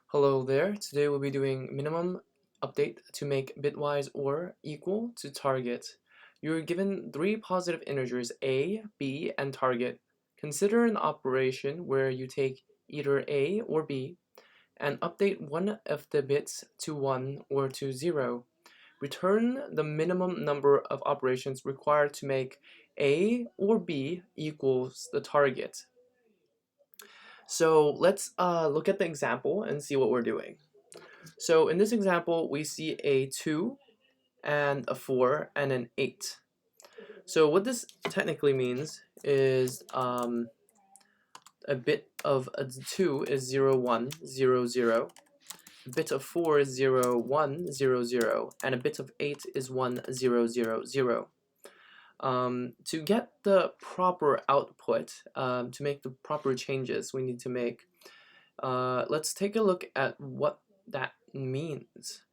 Hello there. Today we'll be doing minimum update to make bitwise or equal to target. You're given three positive integers a, b, and target. Consider an operation where you take either a or b and update one of the bits to 1 or to 0. Return the minimum number of operations required to make a or b equals the target. So let's look at the example and see what we're doing. So in this example, we see a 2 and a 4 and an 8. So what this technically means is a bit of a 2 is 0, 1, 0, 0. A bit of 4 is 0, 1, 0, 0. And a bit of 8 is 1, 0, 0, 0. To get the proper output, to make the proper changes we need to make, let's take a look at what that means.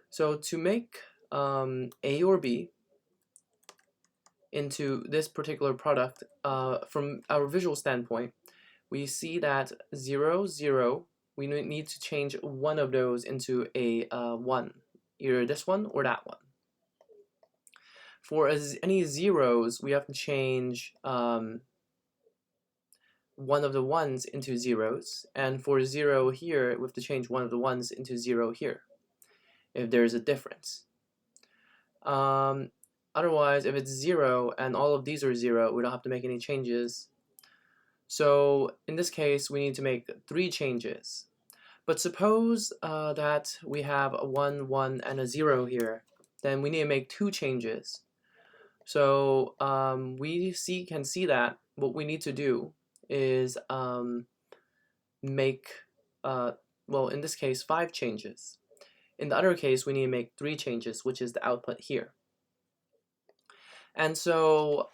So to make A or B into this particular product, from our visual standpoint, we see that 0, 0, we need to change one of those into a 1, either this one or that one. For any zeros, we have to change one of the ones into zeros, and for 0 here, we have to change one of the ones into 0 here, if there's a difference. Otherwise, if it's 0 and all of these are 0, we don't have to make any changes. So in this case, we need to make 3 changes. But suppose that we have a 1, 1, and a 0 here. Then we need to make 2 changes. So we can see that what we need to do is make, well, in this case, 5 changes. In the other case, we need to make 3 changes, which is the output here. And so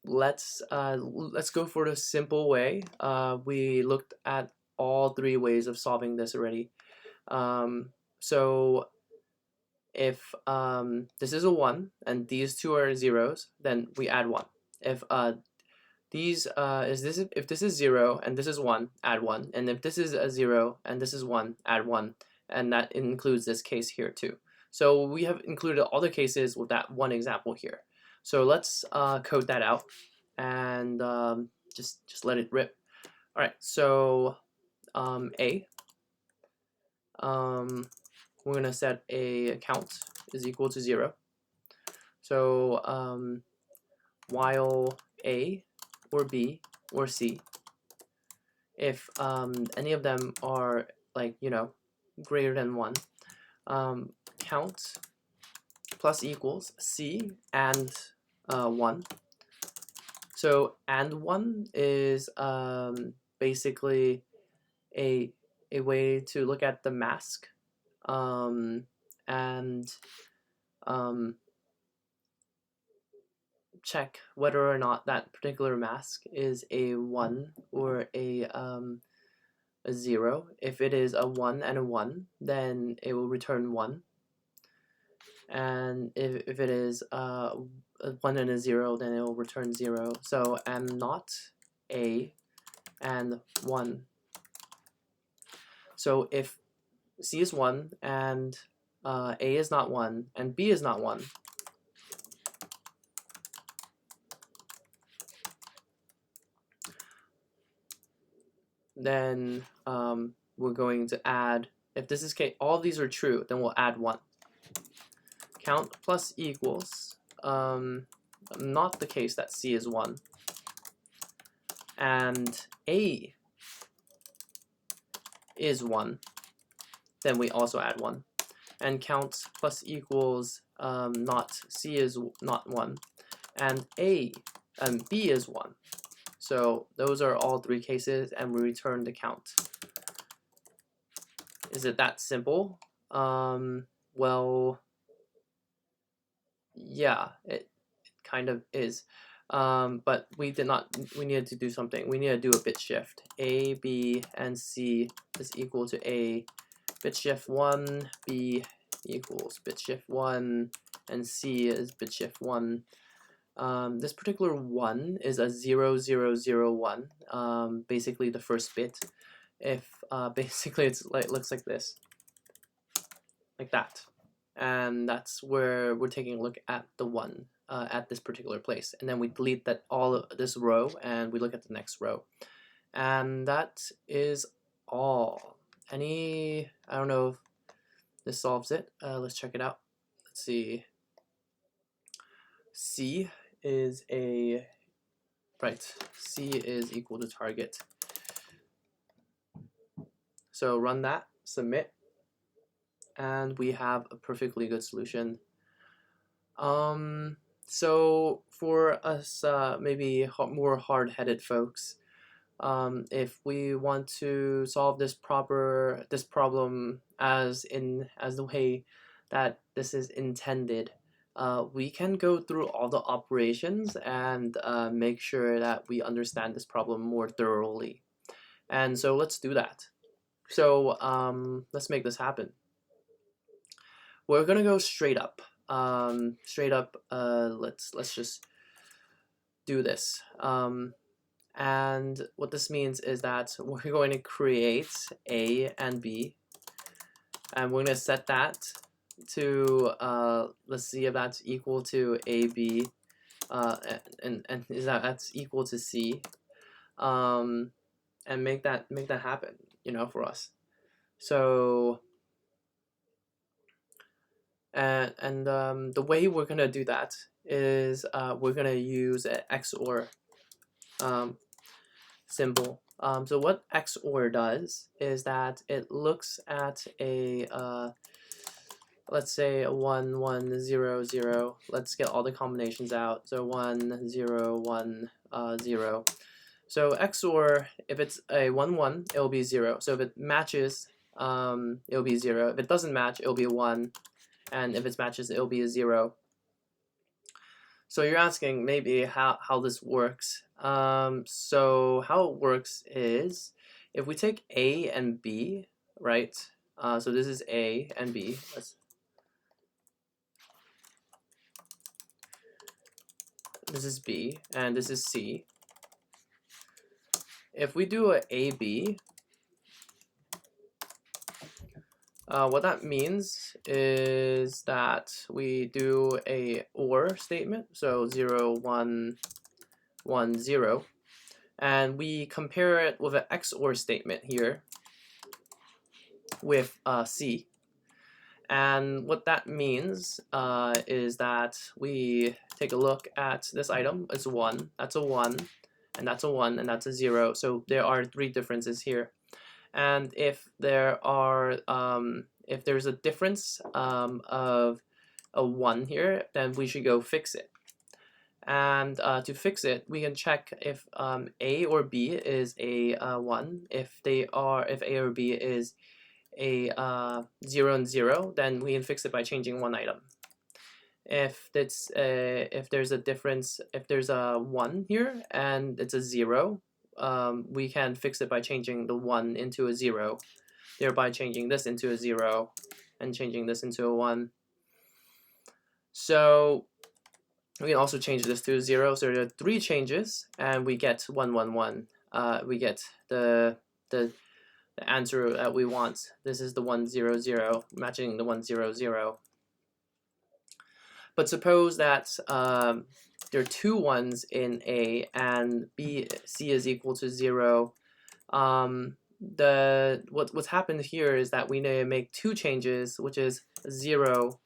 let's go for the simple way. We looked at all 3 ways of solving this already. So if this is a 1 and these 2 are zeros, then we add 1. If if this is 0 and this is 1, add 1. And if this is a 0 and this is 1, add 1. And that includes this case here too. So we have included all the cases with that one example here. So let's code that out and just let it rip. All right, so A, we're gonna set a count is equal to 0. So while A or B or C, if any of them are greater than 1, count plus equals C and 1. So and 1 is basically a way to look at the mask and check whether or not that particular mask is a 1 or a 0. If it is a 1 and a 1, then it will return 1. And if it is a 1 and a 0, then it will return 0. So M not A and 1. So if C is 1 and A is not 1 and B is not 1, then we're going to add, if this is case, all of these are true, then we'll add 1. Count plus equals, not the case that C is 1, and A is 1, then we also add 1. And count plus equals, not C is not 1, and B is 1. So those are all 3 cases, and we return the count. Is it that simple? Well, yeah, it kind of is. But we needed to do something. We need to do a bit shift. A, B, and C is equal to A. Bit shift 1, B equals bit shift 1, and C is bit shift 1. This particular 1 is a 0, 0, 0, 1, basically the first bit. if basically it's like looks like this, like that, and that's where we're taking a look at the 1 at this particular place, and then we delete that all of this row and we look at the next row, and that is all. I don't know if this solves it. Let's check it out. Let's see. C is equal to target. So run that, submit, and we have a perfectly good solution. So for us, maybe more hard-headed folks, if we want to solve this problem as the way that this is intended, we can go through all the operations and make sure that we understand this problem more thoroughly. And so let's do that. So let's make this happen. We're gonna go straight up. Let's just do this. And what this means is that we're going to create A and B, and we're going to set that to let's see if that's equal to AB, and is that's equal to C, and make that happen, for us. So the way we're gonna do that is we're gonna use an XOR symbol. So what XOR does is that it looks at a let's say a 1 1 0 0. Let's get all the combinations out. So 1 0 1 0. So XOR, if it's a 1 1, it'll be 0. So if it matches, it'll be 0. If it doesn't match, it'll be 1. And if it matches, it'll be a 0. So you're asking maybe how this works. So how it works is if we take A and B, right? So this is A and B. This is B and this is C. If we do a AB, what that means is that we do a OR statement, so 0 1 1 0, and we compare it with an XOR statement here with C. And what that means is that we take a look at this item. It's 1, that's a 1, and that's a 1, and that's a 0. So there are 3 differences here. And if there's a difference of a 1 here, then we should go fix it. And to fix it, we can check if A or B is a 1. If A or B is a 0 and 0, then we can fix it by changing one item. If there's a difference, if there's a 1 here and it's a 0, we can fix it by changing the 1 into a 0, thereby changing this into a 0 and changing this into a 1. So we can also change this to a 0. So there are 3 changes, and we get 1 1 1. We get the answer that we want. This is the 1 0 0, matching the 1 0 0. But suppose that there are 2 1s in A and C is equal to 0. What's happened here is that we need to make 2 changes, which is 0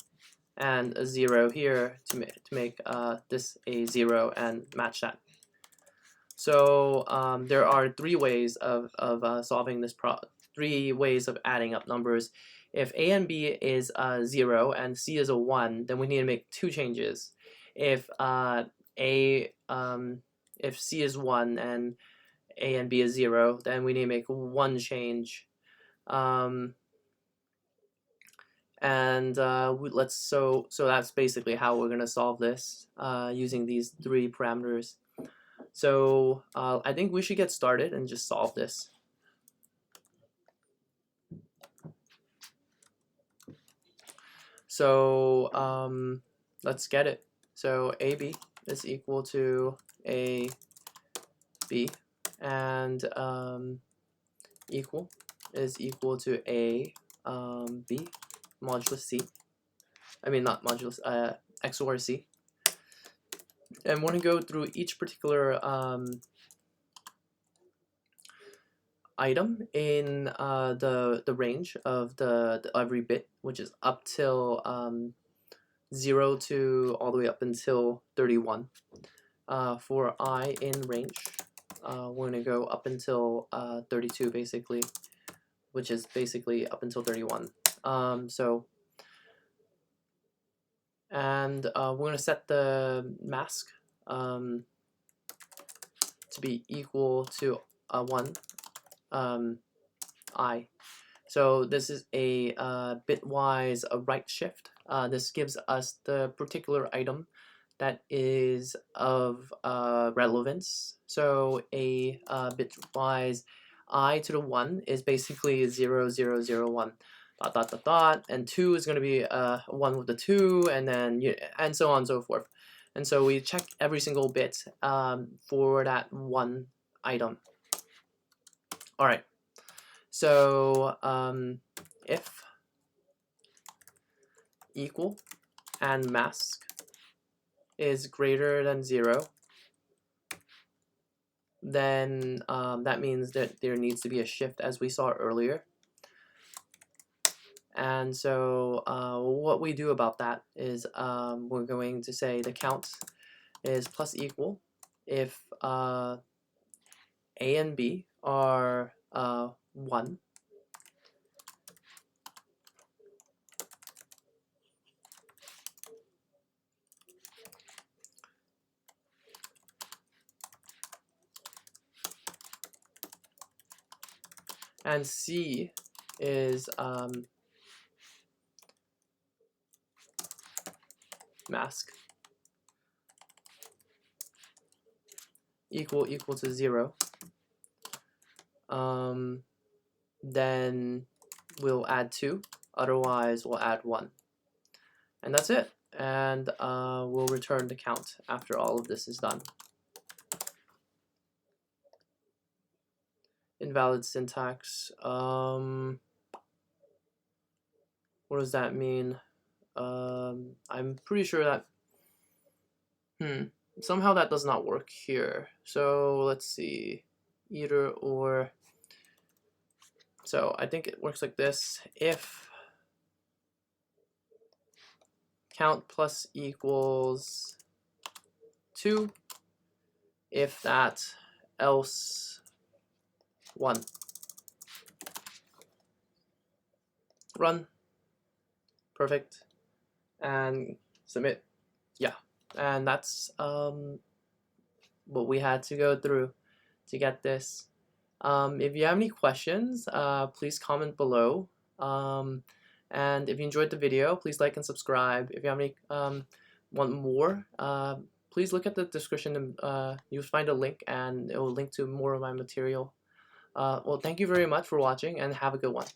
and a 0 here to make this a 0 and match that. So there are 3 ways of solving this problem. 3 ways of adding up numbers. If A and B is 0 and C is a 1, then we need to make 2 changes. If if C is 1 and A and B is 0, then we need to make 1 change. So that's basically how we're gonna solve this using these 3 parameters. So I think we should get started and just solve this. So let's get it. So AB is equal to AB, and equal is equal to a b modulus c. I mean not modulus, XOR c. And we're going to go through each particular item in the range of the every bit, which is up till 0 to all the way up until 31. For I in range, we're going to go up until 32 basically, which is basically up until 31. And we're going to set the mask to be equal to 1 I. So this is a bitwise right shift. This gives us the particular item that is of relevance. So a bitwise I to the 1 is basically 0, 0, 0, 1. Dot, dot, dot, dot, and 2 is going to be 1 with the 2, and then and so on and so forth. And so we check every single bit for that one item. All right. So if equal and mask is greater than 0, then that means that there needs to be a shift, as we saw earlier. And so what we do about that is we're going to say the count is plus equal if A and B are 1, and C is mask equal to 0, then we'll add 2, otherwise we'll add 1. And that's it. And we'll return the count after all of this is done. Invalid syntax. What does that mean? I'm pretty sure that somehow that does not work here. So let's see, either or. So I think it works like this: if count plus equals 2, if that, else 1. Run. Perfect. And submit. Yeah. And that's what we had to go through to get this. If you have any questions, please comment below. And if you enjoyed the video, please like and subscribe. If you have any want more, please look at the description and you'll find a link, and it will link to more of my material. Well, thank you very much for watching, and have a good one.